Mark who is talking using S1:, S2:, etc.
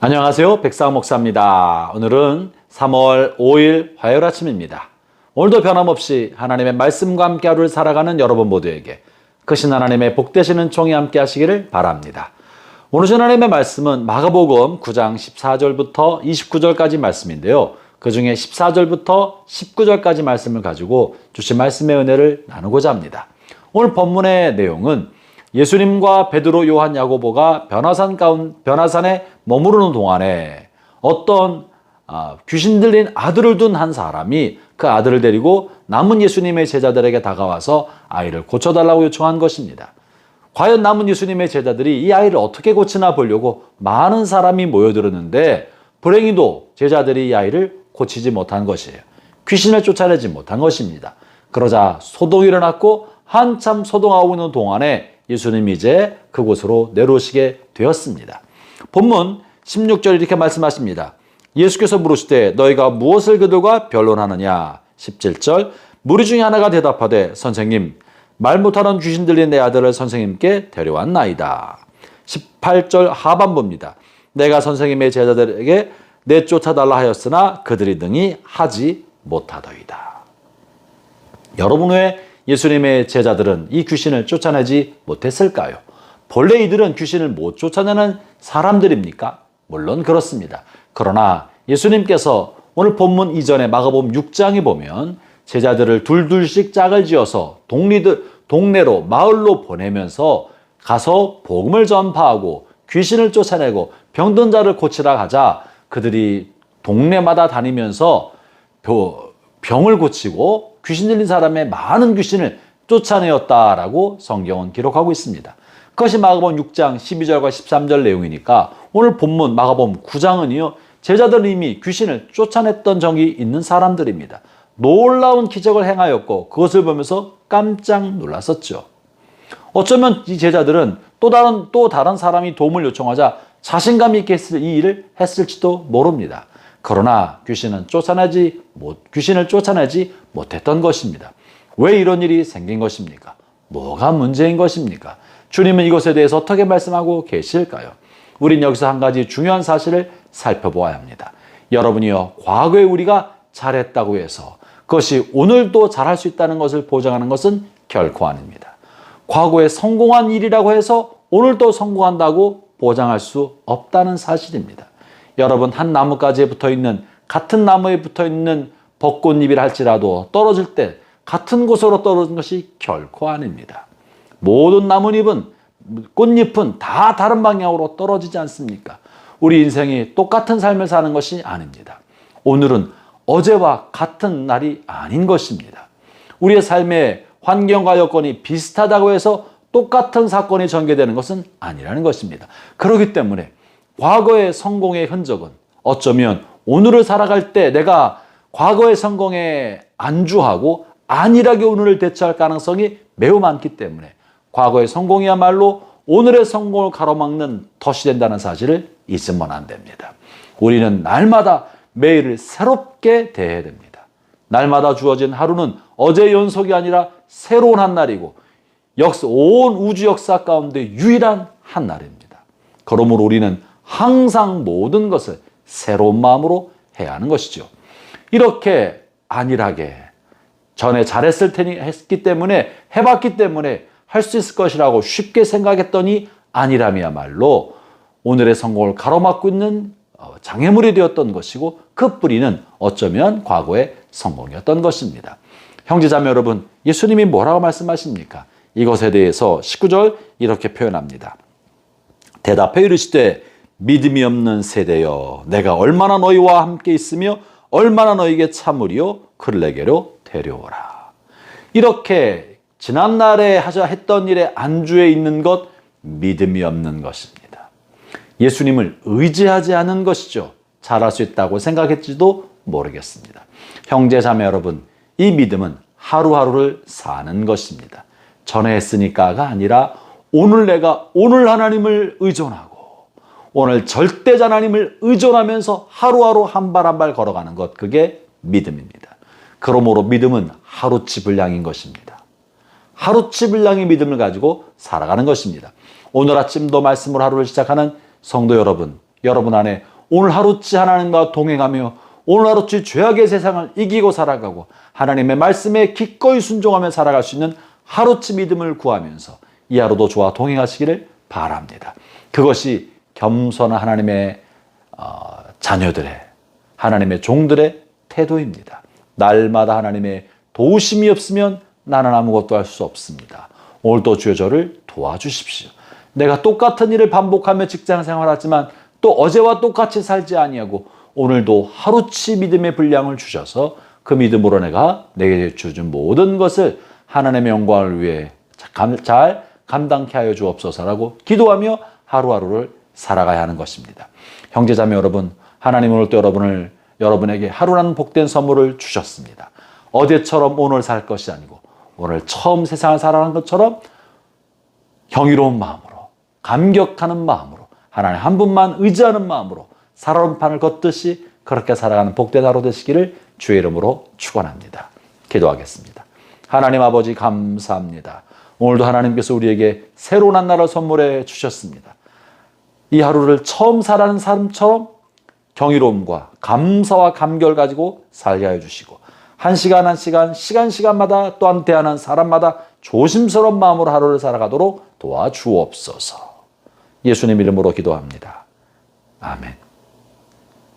S1: 안녕하세요. 백상 목사입니다. 오늘은 3월 5일 화요일 아침입니다. 오늘도 변함없이 하나님의 말씀과 함께 하루를 살아가는 여러분 모두에게 크신 하나님의 복되시는 총이 함께 하시기를 바랍니다. 오늘 하나님의 말씀은 마가복음 9장 14절부터 29절까지 말씀인데요. 그 중에 14절부터 19절까지 말씀을 가지고 주신 말씀의 은혜를 나누고자 합니다. 오늘 본문의 내용은 예수님과 베드로, 요한, 야고보가 변화산에 머무르는 동안에 어떤 귀신 들린 아들을 둔 한 사람이 그 아들을 데리고 남은 예수님의 제자들에게 다가와서 아이를 고쳐달라고 요청한 것입니다. 과연 남은 예수님의 제자들이 이 아이를 어떻게 고치나 보려고 많은 사람이 모여들었는데 불행히도 제자들이 이 아이를 고치지 못한 것이에요. 귀신을 쫓아내지 못한 것입니다. 그러자 소동이 일어났고 한참 소동하고 있는 동안에 예수님이 이제 그곳으로 내려오시게 되었습니다. 본문 16절 이렇게 말씀하십니다. 예수께서 물으시되 너희가 무엇을 그들과 변론하느냐? 17절 무리 중에 하나가 대답하되 선생님 말 못하는 귀신 들린 내 아들을 선생님께 데려왔나이다. 18절 하반부입니다. 내가 선생님의 제자들에게 내쫓아달라 하였으나 그들이 능히 하지 못하더이다. 여러분 왜 예수님의 제자들은 이 귀신을 쫓아내지 못했을까요? 본래 이들은 귀신을 못 쫓아내는 사람들입니까? 물론 그렇습니다. 그러나 예수님께서 오늘 본문 이전에 마가복음 6장에 보면 제자들을 둘둘씩 짝을 지어서 동네로 마을로 보내면서 가서 복음을 전파하고 귀신을 쫓아내고 병든 자를 고치라 하자 그들이 동네마다 다니면서 병을 고치고 귀신 들린 사람의 많은 귀신을 쫓아내었다라고 성경은 기록하고 있습니다. 그것이 마가복음 6장 12절과 13절 내용이니까 오늘 본문 마가복음 9장은요. 제자들은 이미 귀신을 쫓아냈던 적이 있는 사람들입니다. 놀라운 기적을 행하였고 그것을 보면서 깜짝 놀랐었죠. 어쩌면 이 제자들은 또 다른 사람이 도움을 요청하자 자신감 있게 이 일을 했을지도 모릅니다. 그러나 귀신을 쫓아내지 못했던 것입니다. 왜 이런 일이 생긴 것입니까? 뭐가 문제인 것입니까? 주님은 이것에 대해서 어떻게 말씀하고 계실까요? 우린 여기서 한 가지 중요한 사실을 살펴보아야 합니다. 여러분이요, 과거에 우리가 잘했다고 해서 그것이 오늘도 잘할 수 있다는 것을 보장하는 것은 결코 아닙니다. 과거에 성공한 일이라고 해서 오늘도 성공한다고 보장할 수 없다는 사실입니다. 여러분 한 나뭇가지에 붙어있는 같은 나무에 붙어있는 벚꽃잎이라 할지라도 떨어질 때 같은 곳으로 떨어진 것이 결코 아닙니다. 모든 나뭇잎은 꽃잎은 다 다른 방향으로 떨어지지 않습니까? 우리 인생이 똑같은 삶을 사는 것이 아닙니다. 오늘은 어제와 같은 날이 아닌 것입니다. 우리의 삶의 환경과 여건이 비슷하다고 해서 똑같은 사건이 전개되는 것은 아니라는 것입니다. 그렇기 때문에 과거의 성공의 흔적은 어쩌면 오늘을 살아갈 때 내가 과거의 성공에 안주하고 안일하게 오늘을 대처할 가능성이 매우 많기 때문에 과거의 성공이야말로 오늘의 성공을 가로막는 덫이 된다는 사실을 잊으면 안 됩니다. 우리는 날마다 매일을 새롭게 대해야 됩니다. 날마다 주어진 하루는 어제의 연속이 아니라 새로운 한 날이고 온 우주 역사 가운데 유일한 한 날입니다. 그러므로 우리는 항상 모든 것을 새로운 마음으로 해야 하는 것이죠. 이렇게 안일하게 전에 했기 때문에 해봤기 때문에 할 수 있을 것이라고 쉽게 생각했더니 안일함이야말로 오늘의 성공을 가로막고 있는 장애물이 되었던 것이고 그 뿌리는 어쩌면 과거의 성공이었던 것입니다. 형제자매 여러분, 예수님이 뭐라고 말씀하십니까? 이것에 대해서 19절 이렇게 표현합니다. 대답해 이르시되 믿음이 없는 세대여 내가 얼마나 너희와 함께 있으며 얼마나 너희에게 참으리요 그를 내게로 데려오라. 이렇게 지난날에 했던 일에 안주해 있는 것 믿음이 없는 것입니다. 예수님을 의지하지 않은 것이죠. 잘할 수 있다고 생각했지도 모르겠습니다. 형제자매 여러분, 이 믿음은 하루하루를 사는 것입니다. 전에 했으니까가 아니라 오늘 하나님을 의존하고 오늘 절대자 하나님을 의존하면서 하루하루 한 발 한 발 걸어가는 것, 그게 믿음입니다. 그러므로 믿음은 하루치 분량인 것입니다. 하루치 분량의 믿음을 가지고 살아가는 것입니다. 오늘 아침도 말씀으로 하루를 시작하는 성도 여러분, 여러분 안에 오늘 하루치 하나님과 동행하며 오늘 하루치 죄악의 세상을 이기고 살아가고 하나님의 말씀에 기꺼이 순종하며 살아갈 수 있는 하루치 믿음을 구하면서 이 하루도 저와 동행하시기를 바랍니다. 그것이 겸손한 하나님의 자녀들의, 하나님의 종들의 태도입니다. 날마다 하나님의 도우심이 없으면 나는 아무것도 할 수 없습니다. 오늘도 주여 저를 도와주십시오. 내가 똑같은 일을 반복하며 직장 생활하지만 또 어제와 똑같이 살지 아니하고 오늘도 하루치 믿음의 분량을 주셔서 그 믿음으로 내가 내게 주신 모든 것을 하나님의 영광을 위해 잘 감당케 하여 주옵소서라고 기도하며 하루하루를 살아가야 하는 것입니다. 형제자매 여러분, 하나님 오늘 또 여러분에게 하루라는 복된 선물을 주셨습니다. 어제처럼 오늘 살 것이 아니고 오늘 처음 세상을 살아가는 것처럼 경이로운 마음으로, 감격하는 마음으로, 하나님 한 분만 의지하는 마음으로 살아온 판을 걷듯이 그렇게 살아가는 복된 하루 되시기를 주의 이름으로 축원합니다. 기도하겠습니다. 하나님 아버지 감사합니다. 오늘도 하나님께서 우리에게 새로운 한 날을 선물해 주셨습니다. 이 하루를 처음 살아가는 사람처럼 경이로움과 감사와 감격을 가지고 살게 하여 주시고 한 시간 한 시간, 시간마다 또한 대하는 사람마다 조심스러운 마음으로 하루를 살아가도록 도와주옵소서. 예수님 이름으로 기도합니다. 아멘.